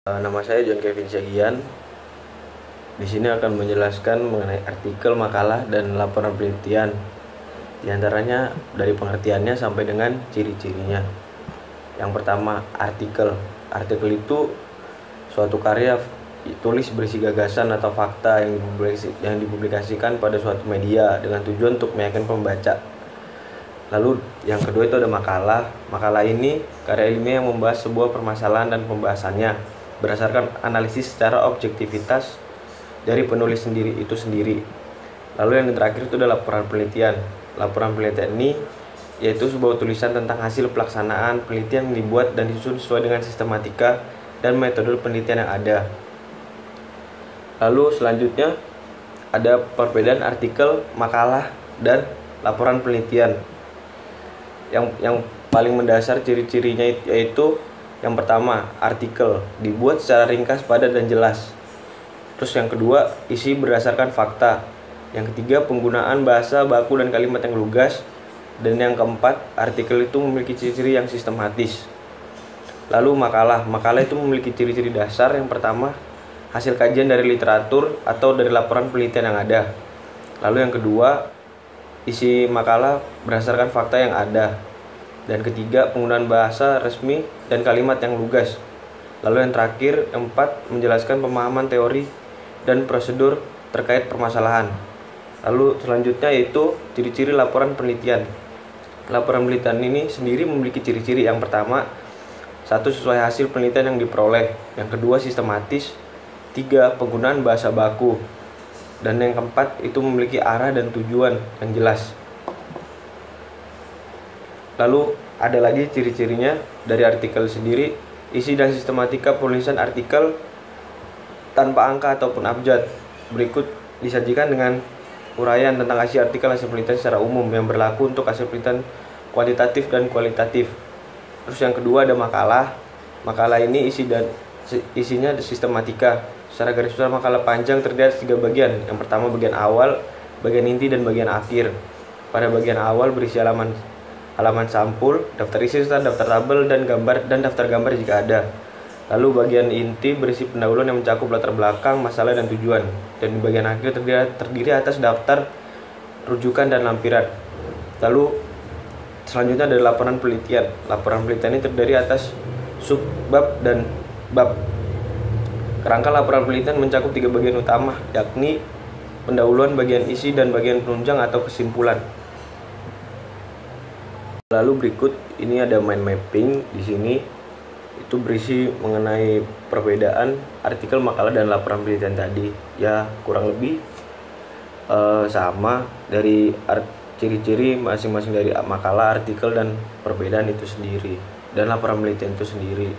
Nama saya John Kevin Syagian. Di sini akan menjelaskan mengenai artikel, makalah, dan laporan penelitian. Di antaranya dari pengertiannya sampai dengan ciri-cirinya. Yang pertama, artikel. Artikel itu suatu karya tulis berisi gagasan atau fakta yang dipublikasikan pada suatu media dengan tujuan untuk meyakinkan pembaca. Lalu yang kedua itu ada makalah. Makalah ini karya ilmiah yang membahas sebuah permasalahan dan pembahasannya berdasarkan analisis secara objektivitas dari penulis itu sendiri. Lalu yang terakhir itu adalah laporan penelitian. Laporan penelitian ini yaitu sebuah tulisan tentang hasil pelaksanaan penelitian yang dibuat dan disusun sesuai dengan sistematika dan metode penelitian yang ada. Lalu selanjutnya ada perbedaan artikel, makalah, dan laporan penelitian. Yang paling mendasar ciri-cirinya yaitu yang pertama, artikel dibuat secara ringkas, padat, dan jelas. Terus yang kedua, isi berdasarkan fakta. Yang ketiga, penggunaan bahasa baku dan kalimat yang lugas. Dan yang keempat, artikel itu memiliki ciri-ciri yang sistematis. Lalu makalah. Makalah itu memiliki ciri-ciri dasar. Yang pertama, hasil kajian dari literatur atau dari laporan penelitian yang ada. Lalu yang kedua, isi makalah berdasarkan fakta yang ada. Dan ketiga, penggunaan bahasa resmi dan kalimat yang lugas. Lalu yang terakhir, yang keempat, menjelaskan pemahaman teori dan prosedur terkait permasalahan. Lalu selanjutnya yaitu ciri-ciri laporan penelitian. Laporan penelitian ini sendiri memiliki ciri-ciri. Yang pertama, satu, sesuai hasil penelitian yang diperoleh. Yang kedua, sistematis. Tiga, penggunaan bahasa baku. Dan yang keempat, itu memiliki arah dan tujuan yang jelas. Lalu ada lagi ciri-cirinya dari artikel sendiri, isi dan sistematika penulisan artikel tanpa angka ataupun abjad. Berikut disajikan dengan uraian tentang hasil artikel hasil penelitian secara umum yang berlaku untuk hasil penelitian kuantitatif dan kualitatif. Terus yang kedua ada makalah. Makalah ini isinya sistematika. Secara garis besar makalah panjang terdiri atas 3 bagian. Yang pertama bagian awal, bagian inti, dan bagian akhir. Pada bagian awal berisi halaman sampul, daftar isi serta daftar tabel dan daftar gambar jika ada. Lalu bagian inti berisi pendahuluan yang mencakup latar belakang, masalah, dan tujuan. Dan di bagian akhir terdiri atas daftar, rujukan, dan lampiran. Lalu selanjutnya ada laporan penelitian. Laporan penelitian ini terdiri atas subbab dan bab. Kerangka laporan penelitian mencakup 3 bagian utama, yakni pendahuluan, bagian isi, dan bagian penunjang atau kesimpulan. Lalu berikut ini ada mind mapping. Di sini itu berisi mengenai perbedaan artikel, makalah, dan laporan penelitian tadi. Ya kurang lebih sama dari ciri-ciri masing-masing dari makalah, artikel, dan perbedaan itu sendiri dan laporan penelitian itu sendiri.